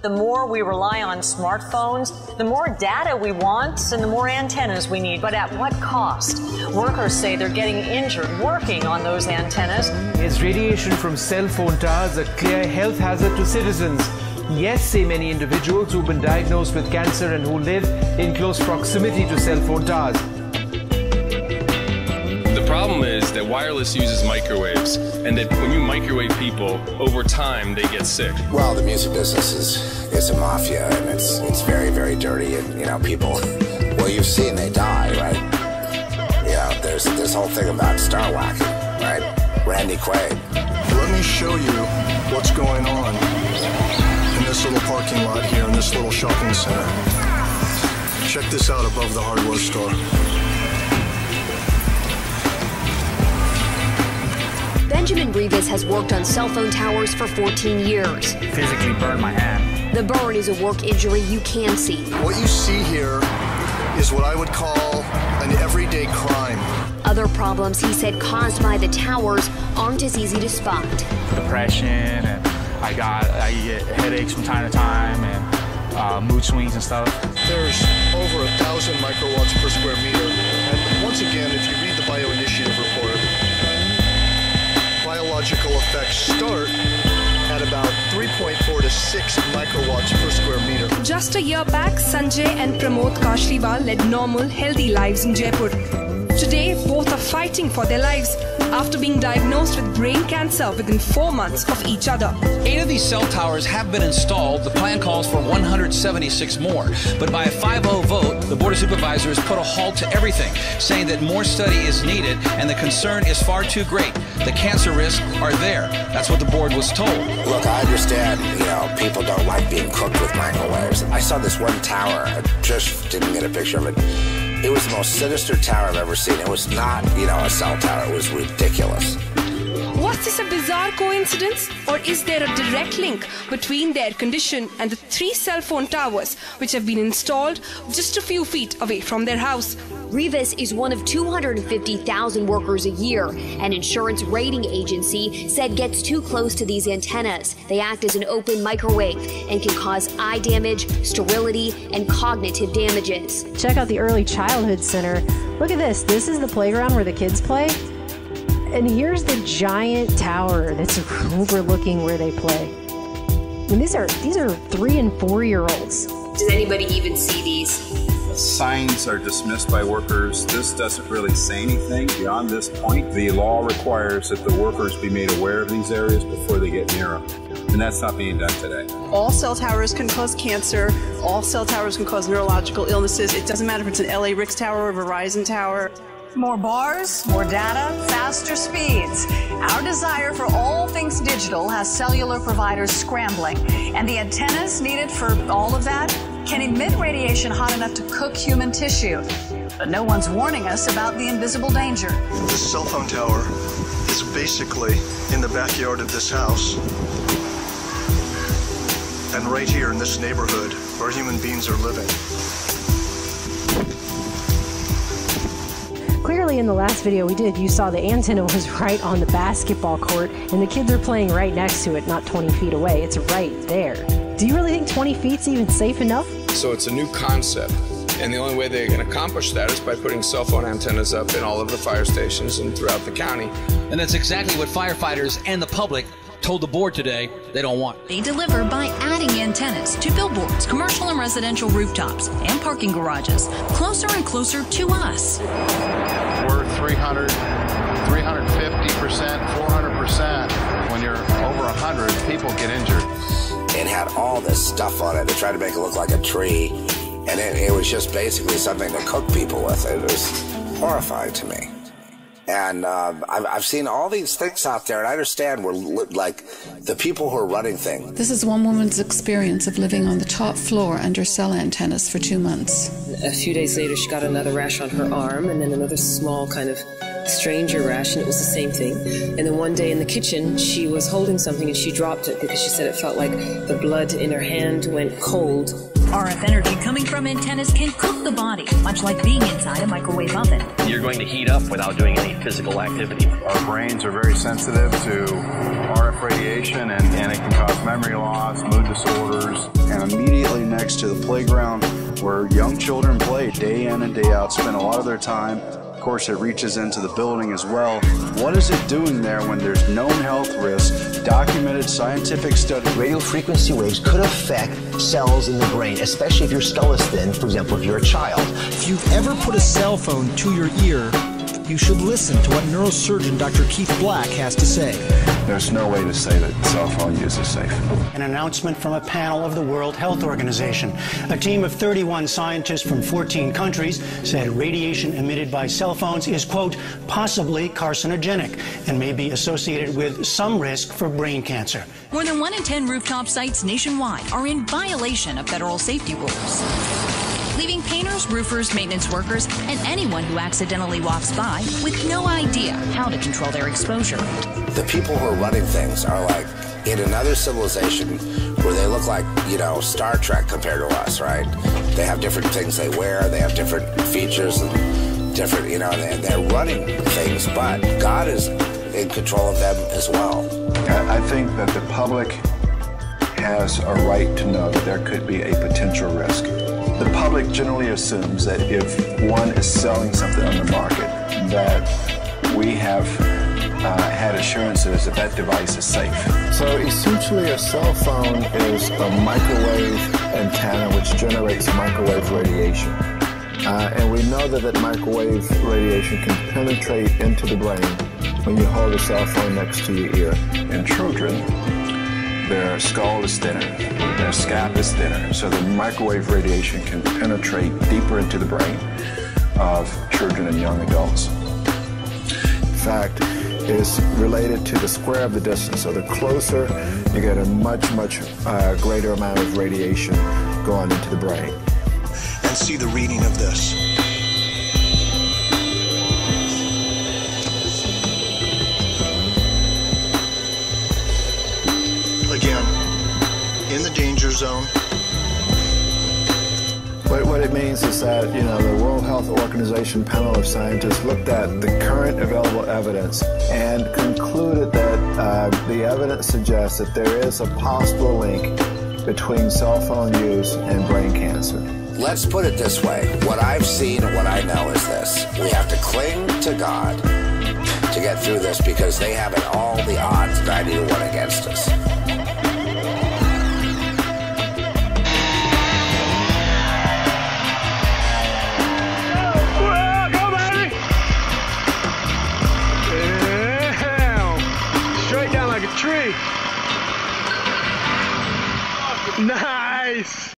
The more we rely on smartphones, the more data we want and the more antennas we need. But at what cost? Workers say they're getting injured working on those antennas. Is radiation from cell phone towers a clear health hazard to citizens? Yes, say many individuals who've been diagnosed with cancer and who live in close proximity to cell phone towers. The problem is that wireless uses microwaves, and that when you microwave people, over time they get sick. Well, the music business is a mafia, and it's very, very dirty, and you know, people, well, you've seen they die, right? Yeah, there's this whole thing about star whacking, right? Randy Quaid. Let me show you what's going on in this little parking lot here in this little shopping center. Check this out above the hardware store. Benjamin Rivas has worked on cell phone towers for 14 years. Physically burned my hand. The burn is a work injury you can see. What you see here is what I would call an everyday crime. Other problems, he said, caused by the towers aren't as easy to spot. Depression, and I get headaches from time to time, and mood swings and stuff. There's over 1,000 microwatts per square meter. And once again, if you read the BioInitiative report, biological effects start at about 3.4 to 6 microwatts per square meter. Just a year back, Sanjay and Pramod Kashliwal led normal, healthy lives in Jaipur. Today, both are fighting for their lives after being diagnosed with brain cancer within 4 months of each other. 8 of these cell towers have been installed. The plan calls for 176 more. But by a 5-0 vote, the Board of Supervisors put a halt to everything, saying that more study is needed and the concern is far too great. The cancer risks are there. That's what the board was told. Look, I understand, you know, people don't like being cooked with microwaves. I saw this one tower, I just didn't get a picture of it. It was the most sinister tower I've ever seen. It was not, you know, a cell tower. It was ridiculous. Was this a bizarre coincidence, or is there a direct link between their condition and the 3 cell phone towers which have been installed just a few feet away from their house? Rivas is one of 250,000 workers a year. An insurance rating agency said gets too close to these antennas. They act as an open microwave and can cause eye damage, sterility, and cognitive damages. Check out the Early Childhood Center. Look at this. This is the playground where the kids play. And here's the giant tower that's overlooking where they play. And these are 3- and 4-year-olds. Does anybody even see these? Signs are dismissed by workers. This doesn't really say anything beyond this point. The law requires that the workers be made aware of these areas before they get near them. And that's not being done today. All cell towers can cause cancer. All cell towers can cause neurological illnesses. It doesn't matter if it's an LA Ricks tower or Verizon tower. More bars, more data, faster speeds. Our desire for all things digital has cellular providers scrambling, and the antennas needed for all of that can emit radiation hot enough to cook human tissue. But no one's warning us about the invisible danger. This cell phone tower is basically in the backyard of this house. And right here in this neighborhood where human beings are living. Clearly in the last video we did, you saw the antenna was right on the basketball court and the kids are playing right next to it, not 20 feet away. It's right there. Do you really think 20 feet's even safe enough? So it's a new concept. And the only way they can accomplish that is by putting cell phone antennas up in all of the fire stations and throughout the county. And that's exactly what firefighters and the public told the board today they don't want. They deliver by adding antennas to billboards, commercial and residential rooftops, and parking garages, closer and closer to us. We're 300, 350%, 400%. When you're over 100, people get injured. It had all this stuff on it to try to make it look like a tree, and it was just basically something to cook people with. It was horrifying to me. And I've seen all these things out there, and I understand we're like the people who are running things. This is one woman's experience of living on the top floor under cell antennas for 2 months. A few days later, she got another rash on her arm, and then another small kind of stranger rash, and it was the same thing. And then one day in the kitchen, she was holding something, and she dropped it because she said it felt like the blood in her hand went cold. RF energy coming from antennas can cook the body, much like being inside a microwave oven. You're going to heat up without doing any physical activity. Our brains are very sensitive to RF radiation, and it can cause memory loss, mood disorders, and next to the playground where young children play day in and day out, spend a lot of their time. Of course, it reaches into the building as well. What is it doing there when there's known health risks, documented scientific studies? Radio frequency waves could affect cells in the brain, especially if your skull is thin, for example, if you're a child. If you've ever put a cell phone to your ear, you should listen to what neurosurgeon Dr. Keith Black has to say. There's no way to say that cell phone use is safe. An announcement from a panel of the World Health Organization. A team of 31 scientists from 14 countries said radiation emitted by cell phones is, quote, possibly carcinogenic and may be associated with some risk for brain cancer. More than 1 in 10 rooftop sites nationwide are in violation of federal safety rules, leaving painters, roofers, maintenance workers, and anyone who accidentally walks by with no idea how to control their exposure. The people who are running things are like in another civilization where they look like, you know, Star Trek compared to us, right? They have different things they wear, they have different features and different, you know, and they're running things, but God is in control of them as well. I think that the public has a right to know that there could be a potential risk. The public generally assumes that if one is selling something on the market, that we have had assurances that that device is safe. So essentially a cell phone is a microwave antenna which generates microwave radiation. And we know that microwave radiation can penetrate into the brain when you hold a cell phone next to your ear. In children, their skull is thinner, their scalp is thinner, so the microwave radiation can penetrate deeper into the brain of children and young adults. In fact, is related to the square of the distance. So the closer, you get a much greater amount of radiation going into the brain. And see the reading of this. Again, in the danger zone. What it means is that, you know, the World Health Organization panel of scientists looked at the current available evidence and concluded that the evidence suggests that there is a possible link between cell phone use and brain cancer. Let's put it this way. What I've seen and what I know is this. We have to cling to God to get through this because they have it all the odds 90-1 against us. Tree. Nice.